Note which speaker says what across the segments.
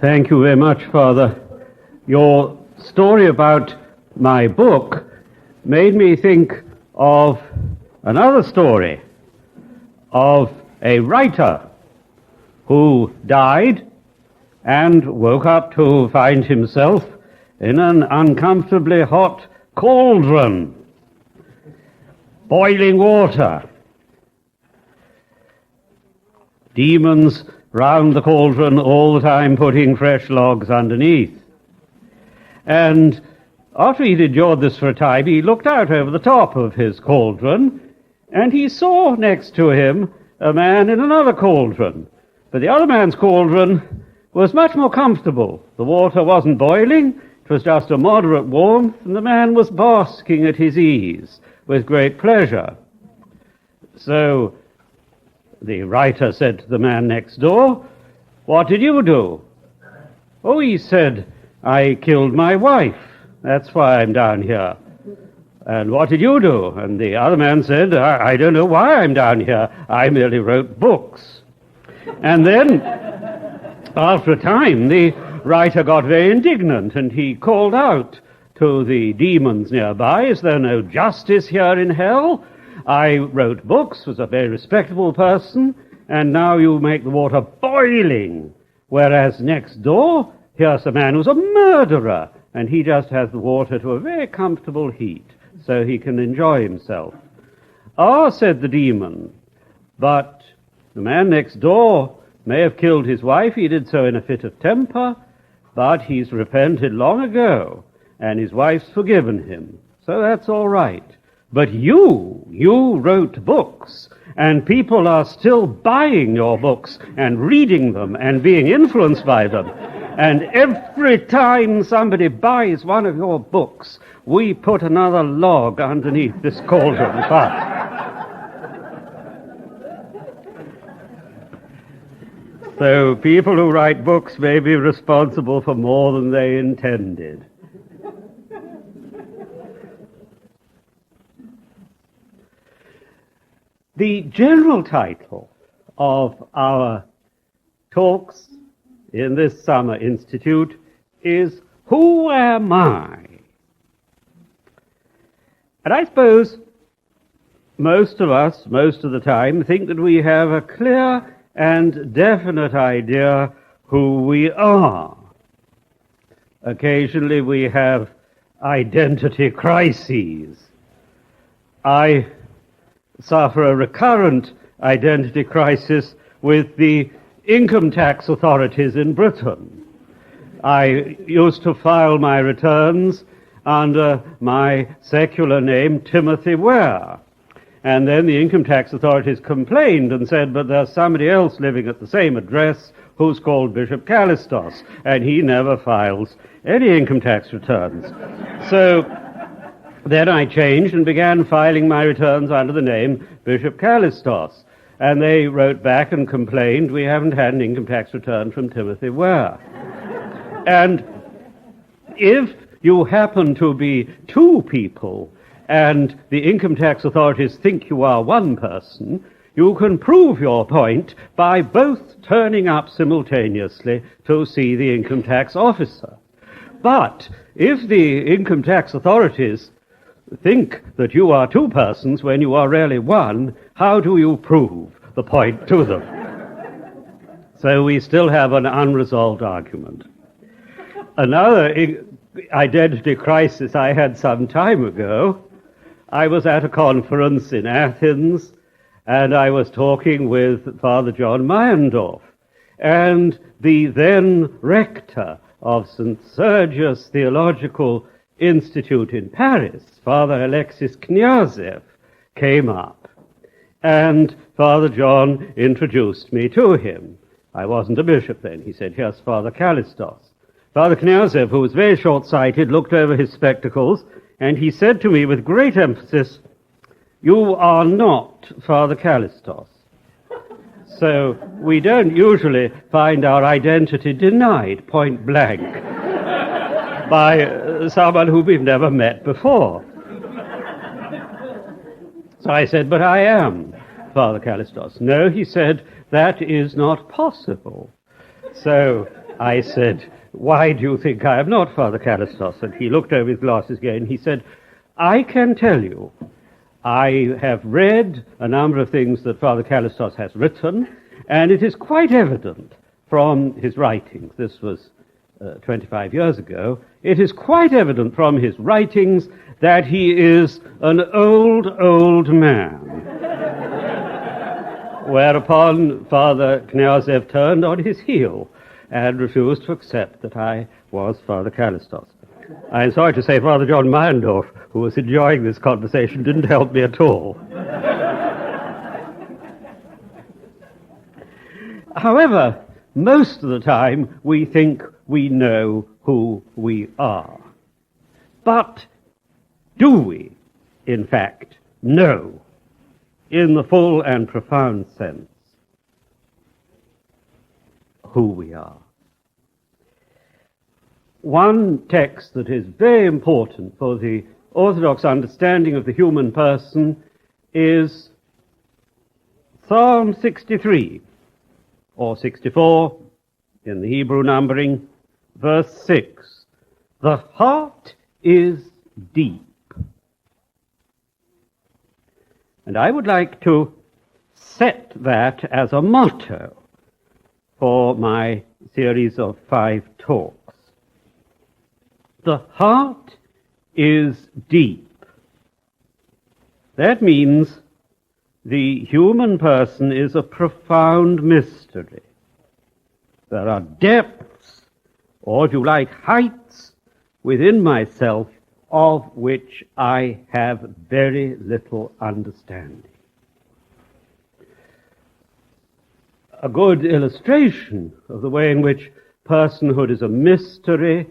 Speaker 1: Thank you very much, Father. Your story about my book made me think of another story of a writer who died and woke up to find himself in an uncomfortably hot cauldron, boiling water, demons round the cauldron all the time putting fresh logs underneath. And after he'd endured this for a time, he looked out over the top of his cauldron, and he saw next to him a man in another cauldron. But the other man's cauldron was much more comfortable. The water wasn't boiling, it was just a moderate warmth, and the man was basking at his ease with great pleasure. So the writer said to the man next door, "What did you do?" "Oh," he said, "I killed my wife. That's why I'm down here." "And what did you do?" And the other man said, I don't know why I'm down here. I merely wrote books." And then, after a time, the writer got very indignant, and he called out to the demons nearby, "Is there no justice here in hell? I wrote books, was a very respectable person, and now you make the water boiling. Whereas next door, here's a man who's a murderer, and he just has the water to a very comfortable heat, so he can enjoy himself." "Ah," said the demon, "but the man next door may have killed his wife. He did so in a fit of temper, but he's repented long ago, and his wife's forgiven him, so that's all right. But you wrote books, and people are still buying your books and reading them and being influenced by them. And every time somebody buys one of your books, we put another log underneath this cauldron fire." So people who write books may be responsible for more than they intended. The general title of our talks in this summer institute is "Who Am I?" And I suppose most of us, most of the time, think that we have a clear and definite idea who we are. Occasionally we have identity crises. I suffer a recurrent identity crisis with the income tax authorities in Britain. I used to file my returns under my secular name, Timothy Ware. And then the income tax authorities complained and said, "But there's somebody else living at the same address who's called Bishop Kallistos, and he never files any income tax returns." So then I changed and began filing my returns under the name Bishop Kallistos. And they wrote back and complained, "We haven't had an income tax return from Timothy Ware." And if you happen to be two people and the income tax authorities think you are one person, you can prove your point by both turning up simultaneously to see the income tax officer. But if the income tax authorities think that you are two persons when you are really one, how do you prove the point to them? So we still have an unresolved argument. Another identity crisis I had some time ago, I was at a conference in Athens, and I was talking with Father John Meyendorff, and the then rector of St. Sergius Theological Institute in Paris, Father Alexis Kniazev, came up, and Father John introduced me to him. I wasn't a bishop then. He said, "Here's Father Kallistos." Father Kniazev, who was very short-sighted, looked over his spectacles, and he said to me with great emphasis, "You are not Father Kallistos." So we don't usually find our identity denied point blank by someone who we've never met before. So I said, "But I am Father Kallistos." "No," he said, "that is not possible." So I said, "Why do you think I am not Father Kallistos?" And he looked over his glasses again. He said, "I can tell you, I have read a number of things that Father Kallistos has written, and it is quite evident from his writings," this was 25 years ago, "it is quite evident from his writings that he is an old man." Whereupon Father Knyazov turned on his heel and refused to accept that I was Father Kallistos. I'm sorry to say Father John Meyendorff, who was enjoying this conversation, didn't help me at all. However, most of the time we think we know who we are. But do we, in fact, know, in the full and profound sense, who we are? One text that is very important for the Orthodox understanding of the human person is Psalm 63, or 64 in the Hebrew numbering, verse 6. "The heart is deep." And I would like to set that as a motto for my series of 5 talks. The heart is deep. That means the human person is a profound mystery. There are depths, or if you like, heights within myself of which I have very little understanding. A good illustration of the way in which personhood is a mystery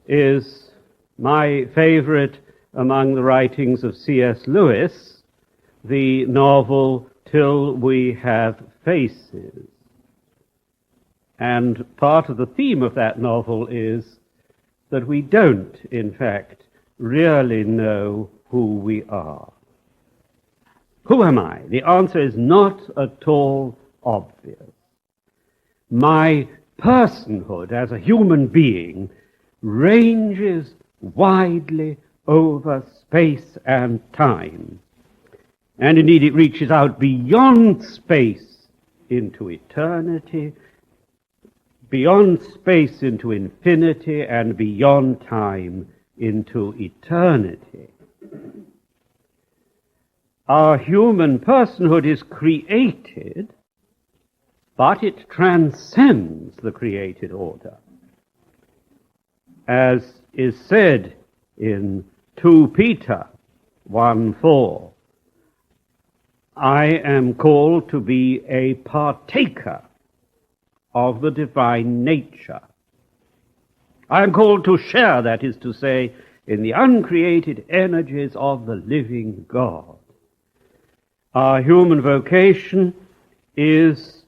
Speaker 1: is my favorite among the writings of C.S. Lewis, the novel Till We Have Faces. And part of the theme of that novel is that we don't, in fact, really know who we are. Who am I? The answer is not at all obvious. My personhood as a human being ranges widely over space and time. And indeed it reaches out beyond space into eternity, beyond space into infinity, and beyond time into eternity. Our human personhood is created, but it transcends the created order. As is said in 2 Peter 1:4, I am called to be a partaker of the divine nature. I am called to share, that is to say, in the uncreated energies of the living God. Our human vocation is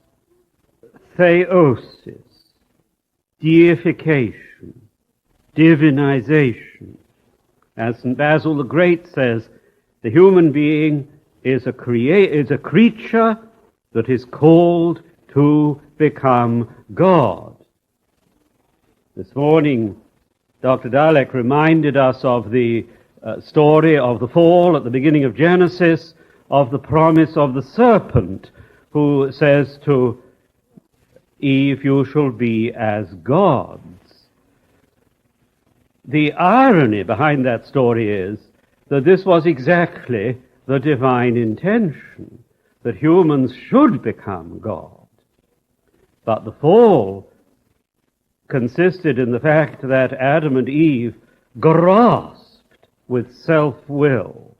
Speaker 1: theosis, deification, divinization. As St. Basil the Great says, the human being is a creature that is called to become God. This morning, Dr. Dalek reminded us of the story of the fall at the beginning of Genesis, of the promise of the serpent who says to Eve, "You shall be as gods." The irony behind that story is that this was exactly the divine intention, that humans should become God. But the fall consisted in the fact that Adam and Eve grasped with self-will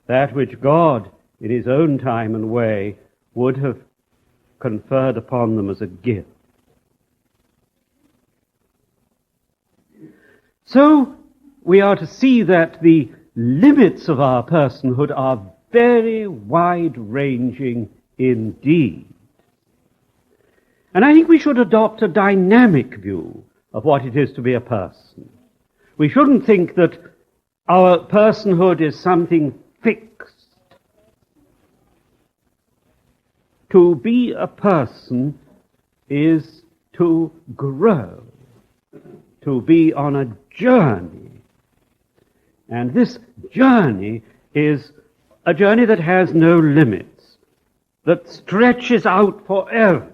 Speaker 1: that which God, in his own time and way, would have conferred upon them as a gift. So we are to see that the limits of our personhood are very wide-ranging indeed. And I think we should adopt a dynamic view of what it is to be a person. We shouldn't think that our personhood is something fixed. To be a person is to grow, to be on a journey. And this journey is a journey that has no limits, that stretches out forever,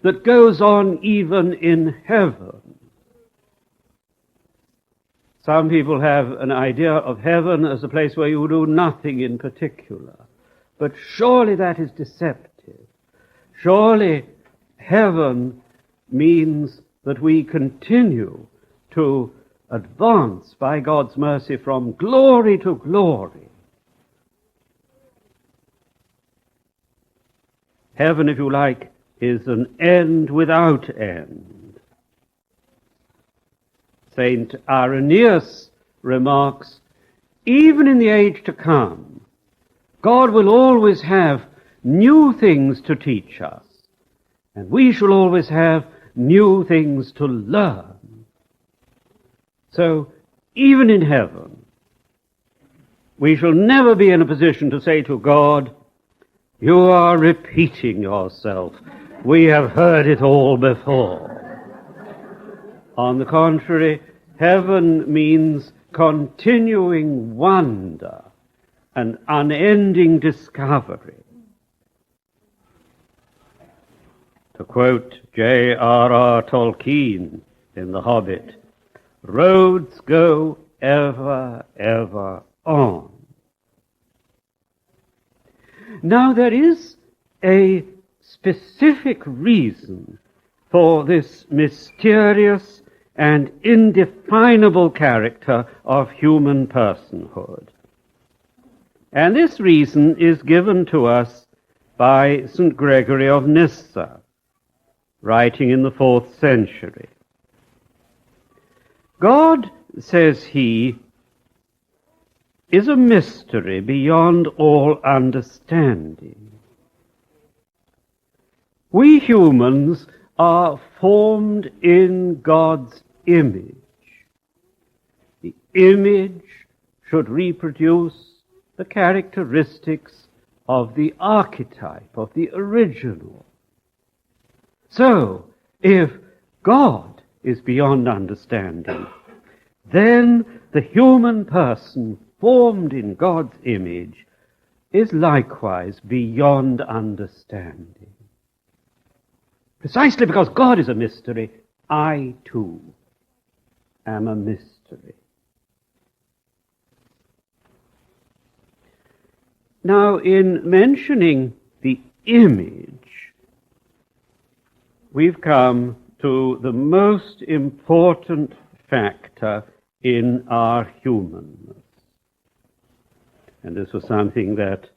Speaker 1: that goes on even in heaven. Some people have an idea of heaven as a place where you do nothing in particular. But surely that is deceptive. Surely heaven means that we continue to advance by God's mercy from glory to glory. Heaven, if you like, is an end without end. Saint Irenaeus remarks, even in the age to come, God will always have new things to teach us, and we shall always have new things to learn. So, even in heaven, we shall never be in a position to say to God, you are repeating yourself. We have heard it all before. On the contrary, heaven means continuing wonder and unending discovery. To quote J.R.R. Tolkien in The Hobbit, roads go ever, ever on. Now there is a specific reason for this mysterious and indefinable character of human personhood. And this reason is given to us by St. Gregory of Nyssa, writing in the 4th century. God, says he, is a mystery beyond all understanding. We humans are formed in God's image. The image should reproduce the characteristics of the archetype, of the original. So, if God is beyond understanding, then the human person formed in God's image is likewise beyond understanding. Precisely because God is a mystery, I too am a mystery. Now, in mentioning the image, we've come to the most important factor in our humanness. And this was something that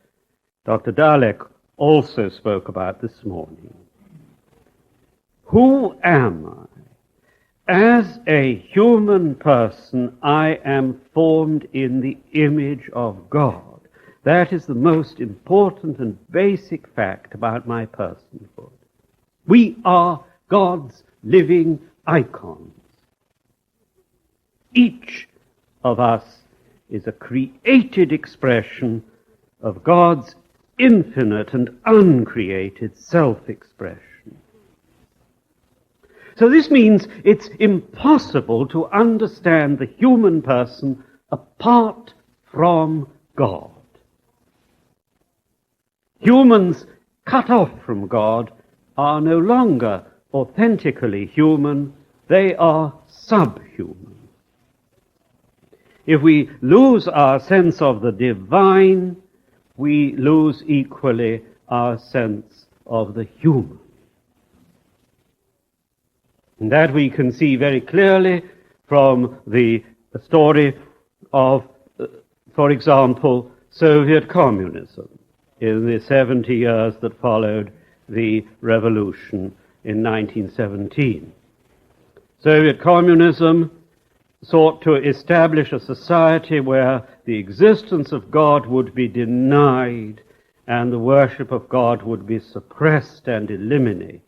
Speaker 1: Dr. Dalek also spoke about this morning. Who am I? As a human person, I am formed in the image of God. That is the most important and basic fact about my personhood. We are God's living icons. Each of us is a created expression of God's infinite and uncreated self-expression. So this means it's impossible to understand the human person apart from God. Humans cut off from God are no longer authentically human, they are subhuman. If we lose our sense of the divine, we lose equally our sense of the human. And that we can see very clearly from the story of, for example, Soviet communism in the 70 years that followed the revolution in 1917. Soviet communism sought to establish a society where the existence of God would be denied and the worship of God would be suppressed and eliminated.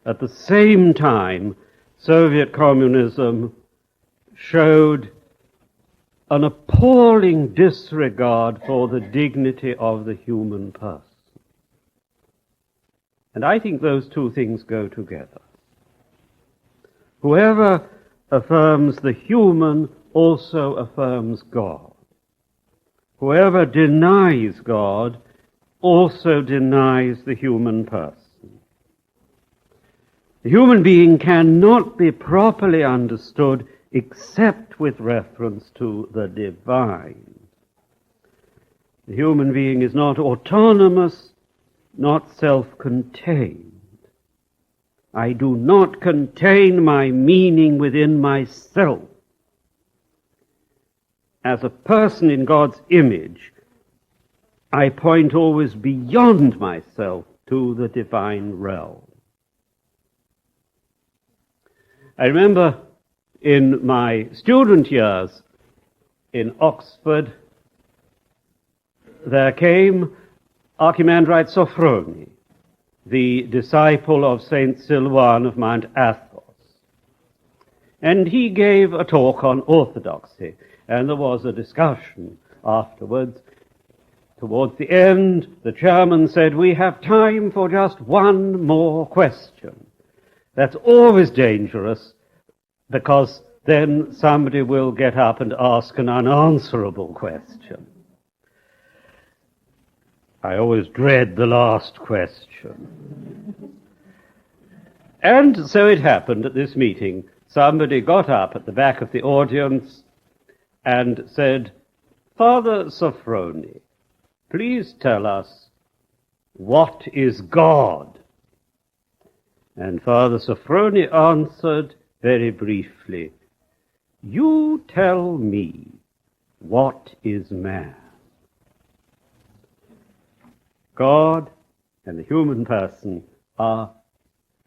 Speaker 1: At the same time, Soviet communism showed an appalling disregard for the dignity of the human person. And I think those two things go together. Whoever affirms the human also affirms God. Whoever denies God also denies the human person. The human being cannot be properly understood except with reference to the divine. The human being is not autonomous, not self-contained. I do not contain my meaning within myself. As a person in God's image, I point always beyond myself to the divine realm. I remember in my student years in Oxford, there came Archimandrite Sophrony, the disciple of Saint Silvan of Mount Athos. And he gave a talk on orthodoxy, and there was a discussion afterwards. Towards the end, the chairman said, "We have time for just one more question." That's always dangerous, because then somebody will get up and ask an unanswerable question. I always dread the last question. And so it happened at this meeting, somebody got up at the back of the audience and said, "Father Sophrony, please tell us, what is God?" And Father Sophrony answered very briefly, "You tell me, what is man?" God and the human person are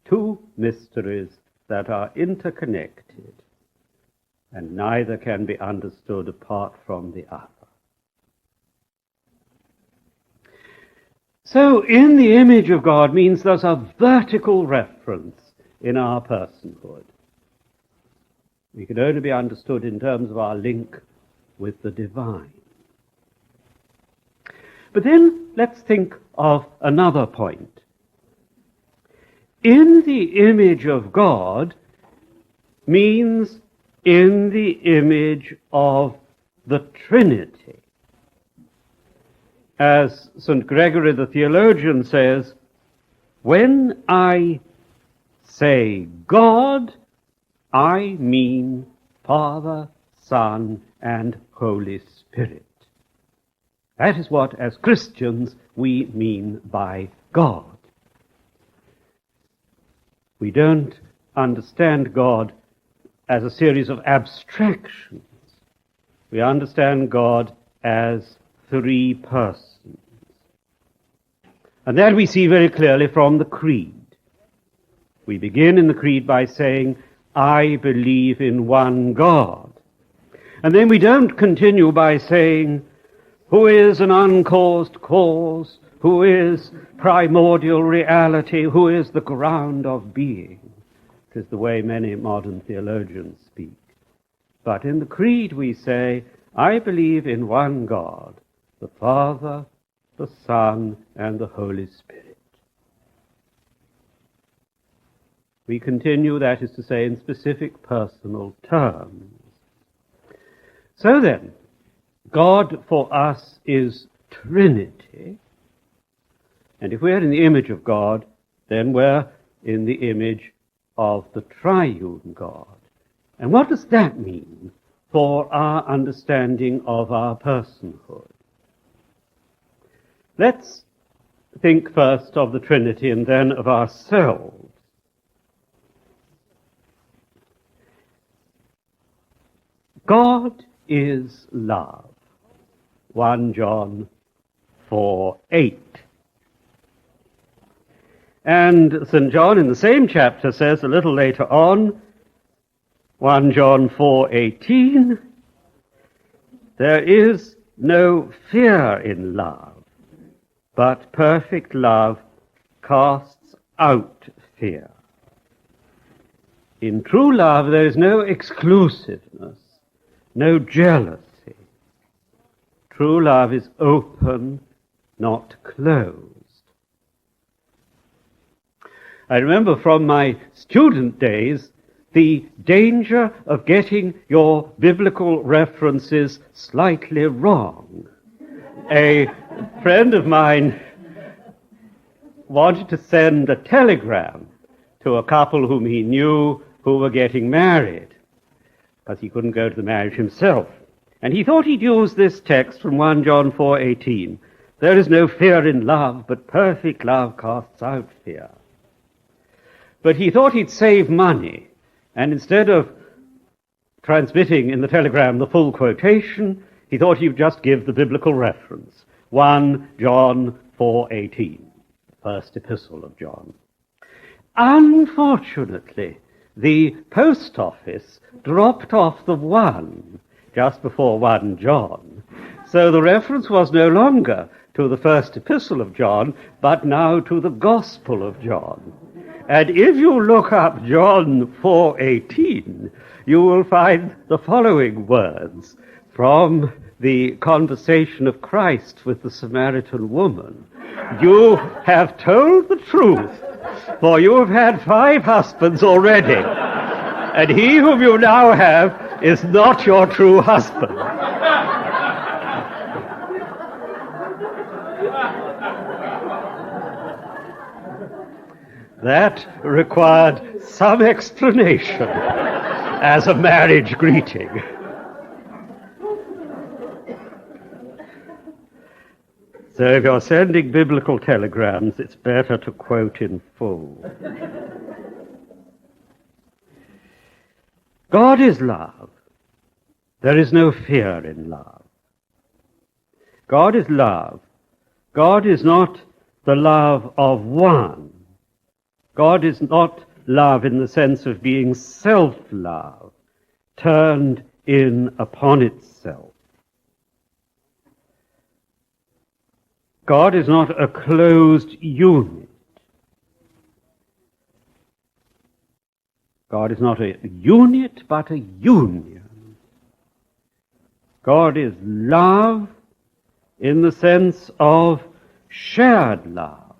Speaker 1: two mysteries that are interconnected, and neither can be understood apart from the other. So, in the image of God means there's a vertical reference in our personhood. We can only be understood in terms of our link with the divine. But then let's think of another point. In the image of God means in the image of the Trinity. As St. Gregory the theologian says, when I say God, I mean Father, Son, and Holy Spirit. That is what, as Christians, we mean by God. We don't understand God as a series of abstractions. We understand God as three persons. And that we see very clearly from the Creed. We begin in the Creed by saying, I believe in one God. And then we don't continue by saying, who is an uncaused cause, who is primordial reality, who is the ground of being. It is the way many modern theologians speak. But in the Creed we say, I believe in one God, the Father, the Son, and the Holy Spirit. We continue, that is to say, in specific personal terms. So then, God for us is Trinity, and if we're in the image of God, then we're in the image of the triune God. And what does that mean for our understanding of our personhood? Let's think first of the Trinity and then of ourselves. God is love. 1 John 4:8. And St. John in the same chapter says a little later on, 1 John 4:18, there is no fear in love, but perfect love casts out fear. In true love there is no exclusiveness, no jealousy. True love is open, not closed. I remember from my student days the danger of getting your biblical references slightly wrong. A friend of mine wanted to send a telegram to a couple whom he knew who were getting married, because he couldn't go to the marriage himself. And he thought he'd use this text from 1 John 4:18. There is no fear in love, but perfect love casts out fear. But he thought he'd save money, and instead of transmitting in the telegram the full quotation, he thought he'd just give the biblical reference, 1 John 4:18, first epistle of John. Unfortunately, the post office dropped off the 1 just before 1 John, so the reference was no longer to the first epistle of John, but now to the Gospel of John. And if you look up John 4:18, you will find the following words from the conversation of Christ with the Samaritan woman. You have told the truth, for you have had 5 husbands already, and he whom you now have is not your true husband. That required some explanation as a marriage greeting. So if you're sending biblical telegrams, it's better to quote in full. God is love. There is no fear in love. God is love. God is not the love of one. God is not love in the sense of being self-love, turned in upon itself. God is not a closed unit. God is not a unit, but a union. God is love in the sense of shared love,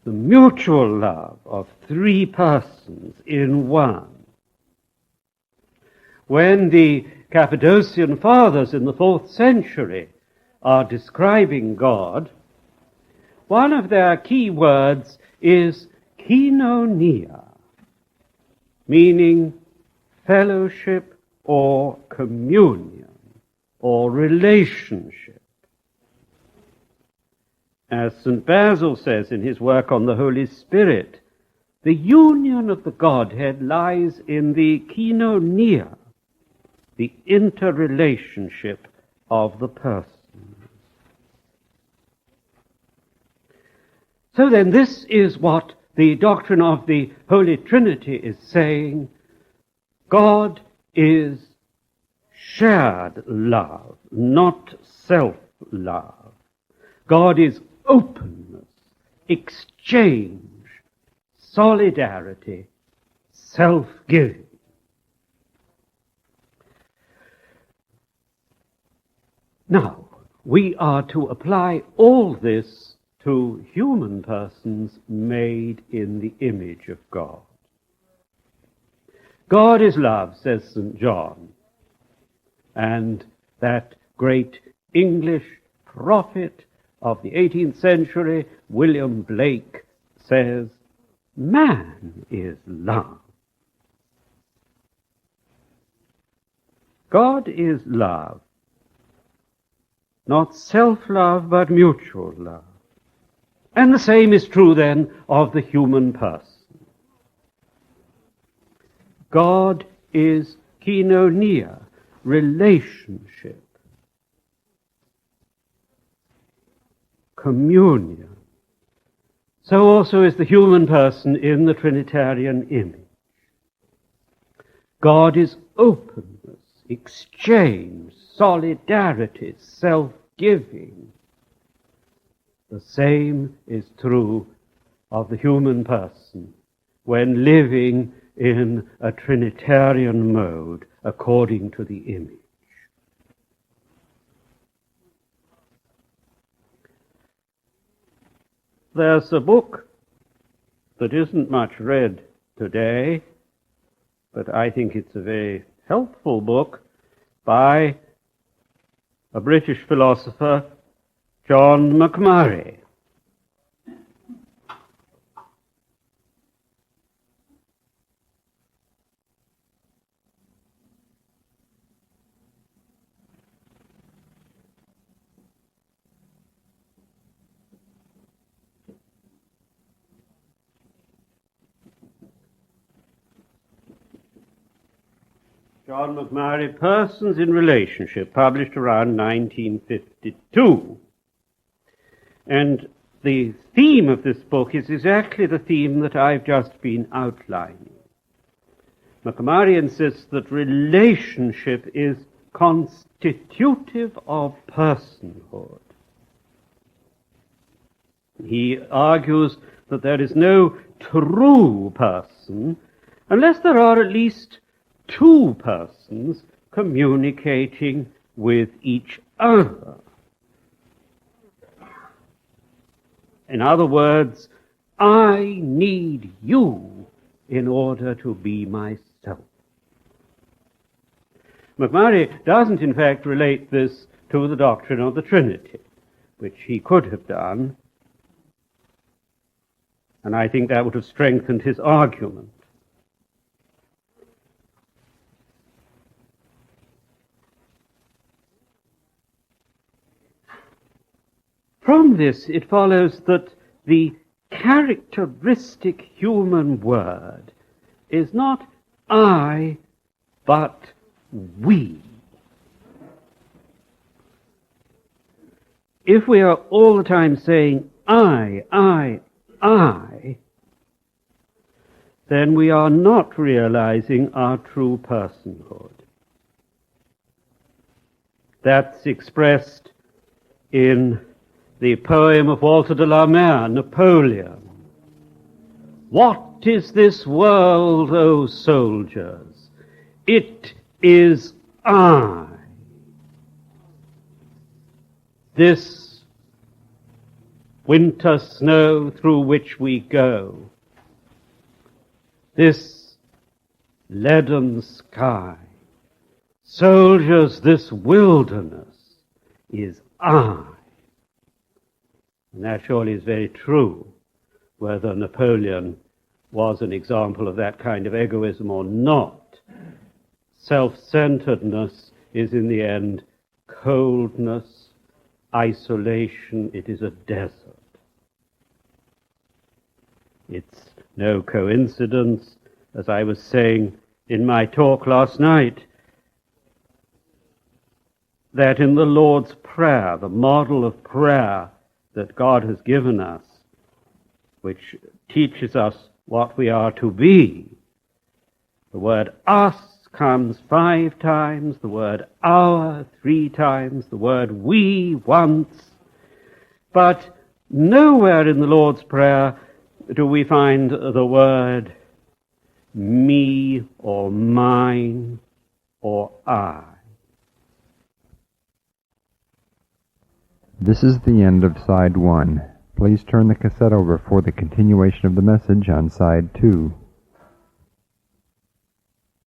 Speaker 1: the mutual love of 3 persons in one. When the Cappadocian Fathers in the 4th century are describing God, one of their key words is koinonia, meaning fellowship or communion or relationship. As St. Basil says in his work on the Holy Spirit, the union of the Godhead lies in the koinonia, the interrelationship of the persons. So then, this is what the doctrine of the Holy Trinity is saying. God is shared love, not self-love. God is openness, exchange, solidarity, self-giving. Now, we are to apply all this to human persons made in the image of God. God is love, says St. John. And that great English prophet of the 18th century, William Blake, says, man is love. God is love. Not self-love, but mutual love. And the same is true then of the human person. God is koinonia, relationship, communion. So also is the human person in the Trinitarian image. God is openness, exchange, solidarity, self-giving. The same is true of the human person when living in a Trinitarian mode according to the image. There's a book that isn't much read today, but I think it's a very helpful book by a British philosopher, John McMurray. John McMurray, Persons in Relationship, published around 1952. And the theme of this book is exactly the theme that I've just been outlining. McMurray insists that relationship is constitutive of personhood. He argues that there is no true person unless there are at least two persons communicating with each other. In other words, I need you in order to be myself. McMurray doesn't in fact relate this to the doctrine of the Trinity, which he could have done, and I think that would have strengthened his argument. From this, it follows that the characteristic human word is not I, but we. If we are all the time saying I, then we are not realizing our true personhood. That's expressed in the poem of Walter de la Mare, Napoleon. What is this world, O soldiers? It is I. This winter snow through which we go, this leaden sky, soldiers, this wilderness is I. And that surely is very true, whether Napoleon was an example of that kind of egoism or not. Self-centeredness is in the end coldness, isolation. It is a desert. It's no coincidence, as I was saying in my talk last night, that in the Lord's Prayer, the model of prayer that God has given us, which teaches us what we are to be, the word us comes 5 times, the word our 3 times, the word we once, but nowhere in the Lord's Prayer do we find the word me or mine or I.
Speaker 2: This is the end of side 1. Please turn the cassette over for the continuation of the message on side 2.